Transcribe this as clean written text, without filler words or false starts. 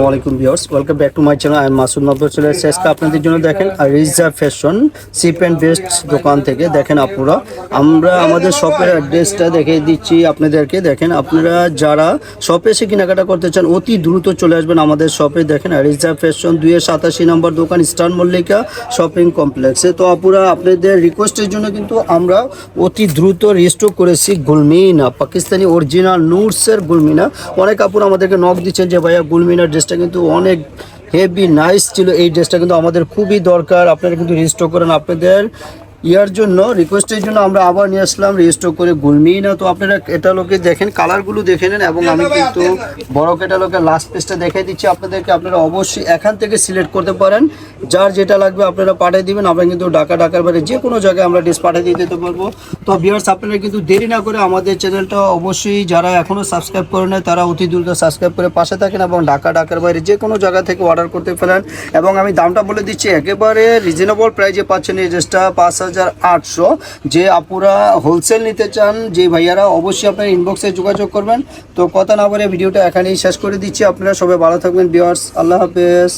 আসসালামাইকুম viewers, welcome back to my channel. আমি মাসুদ নব্বর চলে এসেছি আজকে আপনাদের জন্য। দেখেন Reza fashion chip and best দোকান থেকে দেখেন আপনারা আমরা আমাদের শপের অ্যাড্রেসটা দেখিয়ে দিচ্ছি আপনাদেরকে। দেখেন আপনারা যারা শপে এসে কেনাকাটা করতে চান অতি দ্রুত চলে আসবেন আমাদের শপে। দেখেন রিজা ফ্যাশন 287 নম্বর দোকান, স্টার মল্লিকা শপিং কমপ্লেক্সে। তো আপুরা আপনাদের রিকোয়েস্টের জন্য কিন্তু আমরা অতি দ্রুত রিস্টক করেছি গুলমিনা, পাকিস্তানি অরিজিনাল নুটসের গুলমিনা। অনেক আপুরা আমাদেরকে নক দিচ্ছেন যে ভাইয়া গুলমিনার ড্রেসটা কিন্তু অনেক হেভি নাইস ছিল, এই ড্রেসটা কিন্তু আমাদের খুবই দরকার, আপনারা কিন্তু রিস্টক করেন। আপনাদের ইয়ার জন্য রিকোয়েস্টের জন্য আমরা আবার নিয়ে আসলাম রিস্টক করে গুলমিনা। তো আপনারা ক্যাটালগে দেখেন, কালারগুলো দেখে নেন এবং আমি কিন্তু বড় ক্যাটালগের লাস্ট পেজটা দেখিয়ে দিচ্ছি আপনাদেরকে। আপনারা অবশ্যই এখান থেকে সিলেক্ট করতে পারেন, যার যেটা লাগবে আপনারা পাঠিয়ে দিবেন। আমরা কিন্তু ঢাকার বাইরে যে কোনো জায়গায় আমরা ড্রেস পাঠিয়ে দিতে পারবো। তো ভিউয়ার্স আপনারা কিন্তু দেরি না করে আমাদের চ্যানেলটা অবশ্যই যারা এখনও সাবস্ক্রাইব করে নেয় তারা অতি দ্রুত সাবস্ক্রাইব করে পাশে থাকেন এবং ঢাকার বাইরে যে কোনো জায়গা থেকে অর্ডার করতে পারেন। এবং আমি দামটা বলে দিচ্ছি, একেবারে রিজনেবল প্রাইজে পাচ্ছেন এই ড্রেসটা 5800। যে আপুরা হোলসেল নিতে চান যে ভাইয়ারা অবশ্যই আপনার ইনবক্সে যোগাযোগ করবেন। তো কথা না বলে ভিডিওটা এখানেই শেষ করে দিচ্ছি। আপনারা সবাই ভালো থাকবেন ভিউয়ার্স, আল্লাহ হাফেজ।